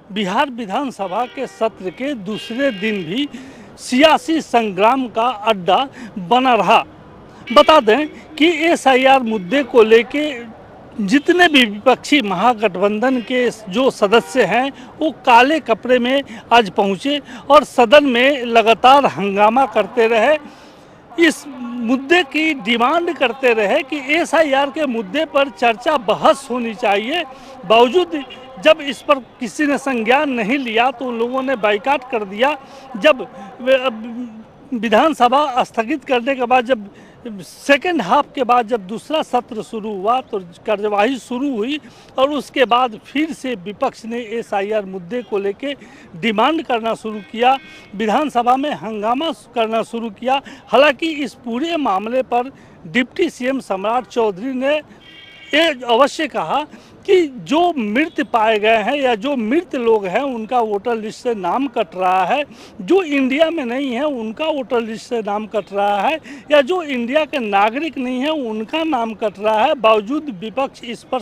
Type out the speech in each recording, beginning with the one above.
बिहार विधानसभा के सत्र के दूसरे दिन भी सियासी संग्राम का अड्डा बना रहा। बता दें कि एसआईआर मुद्दे को लेके जितने भी विपक्षी महागठबंधन के जो सदस्य हैं वो काले कपड़े में आज पहुंचे और सदन में लगातार हंगामा करते रहे। इस मुद्दे की डिमांड करते रहे कि एसआईआर के मुद्दे पर चर्चा बहस होनी चाहिए। बावजूद जब इस पर किसी ने संज्ञान नहीं लिया तो उन लोगों ने बाइकाट कर दिया। जब विधानसभा स्थगित करने के बाद जब सेकेंड हाफ के बाद जब दूसरा सत्र शुरू हुआ तो कार्यवाही शुरू हुई और उसके बाद फिर से विपक्ष ने एसआईआर मुद्दे को लेके डिमांड करना शुरू किया, विधानसभा में हंगामा करना शुरू किया। हालांकि इस पूरे मामले पर डिप्टी सीएम सम्राट चौधरी ने ये अवश्य कहा कि जो मृत पाए गए हैं या जो मृत लोग हैं उनका वोटर लिस्ट से नाम कट रहा है, जो इंडिया में नहीं है उनका वोटर लिस्ट से नाम कट रहा है, या जो इंडिया के नागरिक नहीं है उनका नाम कट रहा है। बावजूद विपक्ष इस पर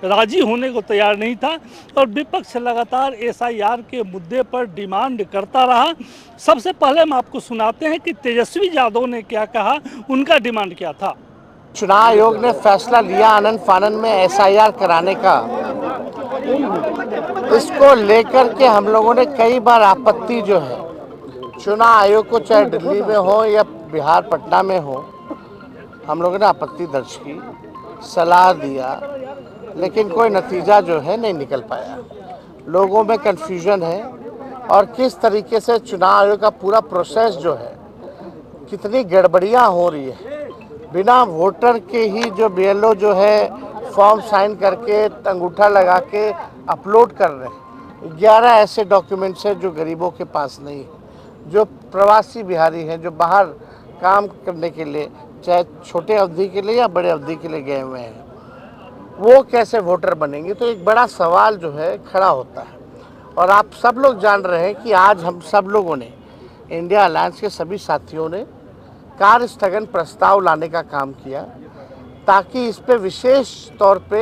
राजी होने को तैयार नहीं था और विपक्ष लगातार एसआईआर के मुद्दे पर डिमांड करता रहा। सबसे पहले हम आपको सुनाते हैं कि तेजस्वी यादव ने क्या कहा, उनका डिमांड क्या था। चुनाव आयोग ने फैसला लिया आनन फानन में एसआईआर कराने का। इसको लेकर के हम लोगों ने कई बार आपत्ति जो है चुनाव आयोग को, चाहे दिल्ली में हो या बिहार पटना में हो, हम लोगों ने आपत्ति दर्ज की, सलाह दिया, लेकिन कोई नतीजा जो है नहीं निकल पाया। लोगों में कन्फ्यूजन है और किस तरीके से चुनाव आयोग का पूरा प्रोसेस जो है, कितनी गड़बड़ियाँ हो रही है। बिना वोटर के ही जो बीएलओ जो है फॉर्म साइन करके अंगूठा लगा के अपलोड कर रहे हैं। 11 ऐसे डॉक्यूमेंट्स हैं जो गरीबों के पास नहीं है, जो प्रवासी बिहारी हैं, जो बाहर काम करने के लिए चाहे छोटे अवधि के लिए या बड़े अवधि के लिए गए हुए हैं, वो कैसे वोटर बनेंगे। तो एक बड़ा सवाल जो है खड़ा होता है। और आप सब लोग जान रहे हैं कि आज हम सब लोगों ने, इंडिया अलायंस के सभी साथियों ने कार्य स्थगन प्रस्ताव लाने का काम किया ताकि इस पे विशेष तौर पे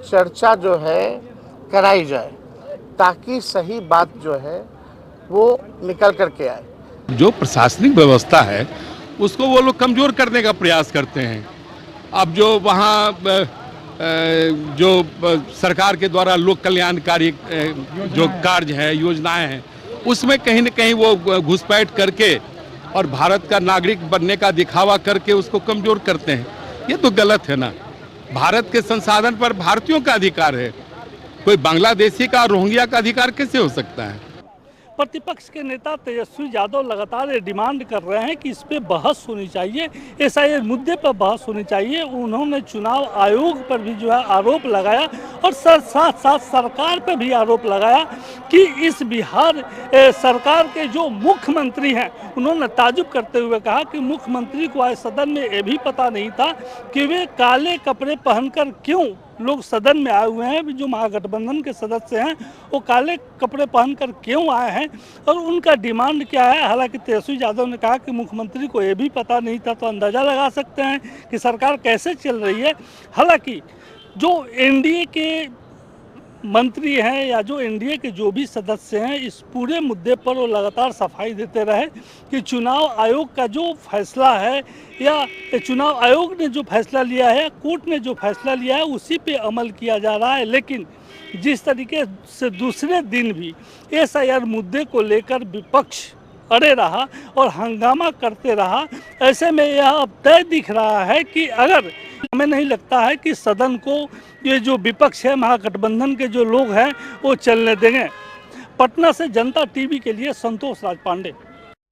चर्चा जो है कराई जाए, ताकि सही बात जो है वो निकल करके आए। जो प्रशासनिक व्यवस्था है उसको वो लोग कमज़ोर करने का प्रयास करते हैं। अब जो वहाँ जो सरकार के द्वारा लोक कल्याणकारी जो कार्य है, योजनाएं हैं, उसमें कहीं न कहीं वो घुसपैठ करके और भारत का नागरिक बनने का दिखावा करके उसको कमजोर करते हैं। ये तो गलत है ना। भारत के संसाधन पर भारतीयों का अधिकार है, कोई बांग्लादेशी का, रोहिंग्या का अधिकार कैसे हो सकता है। प्रतिपक्ष के नेता तेजस्वी यादव लगातार ये डिमांड कर रहे हैं कि इस पे बहस होनी चाहिए, एसआईआर मुद्दे पर बहस होनी चाहिए। उन्होंने चुनाव आयोग पर भी जो है आरोप लगाया और साथ साथ सरकार पर भी आरोप लगाया कि इस बिहार सरकार के जो मुख्यमंत्री हैं, उन्होंने ताजुब करते हुए कहा कि मुख्यमंत्री को आज सदन में ये भी पता नहीं था कि वे काले कपड़े पहनकर क्यों लोग सदन में आए हुए हैं। जो महागठबंधन के सदस्य हैं वो काले कपड़े पहनकर क्यों आए हैं और उनका डिमांड क्या है। हालांकि तेजस्वी यादव ने कहा कि मुख्यमंत्री को ये भी पता नहीं था, तो अंदाज़ा लगा सकते हैं कि सरकार कैसे चल रही है। हालांकि जो एनडीए के मंत्री हैं या जो एनडीए के जो भी सदस्य हैं, इस पूरे मुद्दे पर वो लगातार सफाई देते रहे कि चुनाव आयोग का जो फैसला है या चुनाव आयोग ने जो फैसला लिया है, कोर्ट ने जो फैसला लिया है, उसी पे अमल किया जा रहा है। लेकिन जिस तरीके से दूसरे दिन भी एसआईआर मुद्दे को लेकर विपक्ष अड़े रहा और हंगामा करते रहा, ऐसे में यह अब तय दिख रहा है कि अगर, हमें नहीं लगता है कि सदन को ये जो विपक्ष है, महागठबंधन के जो लोग हैं, वो चलने देंगे। पटना से जनता टीवी के लिए संतोष राज पांडे।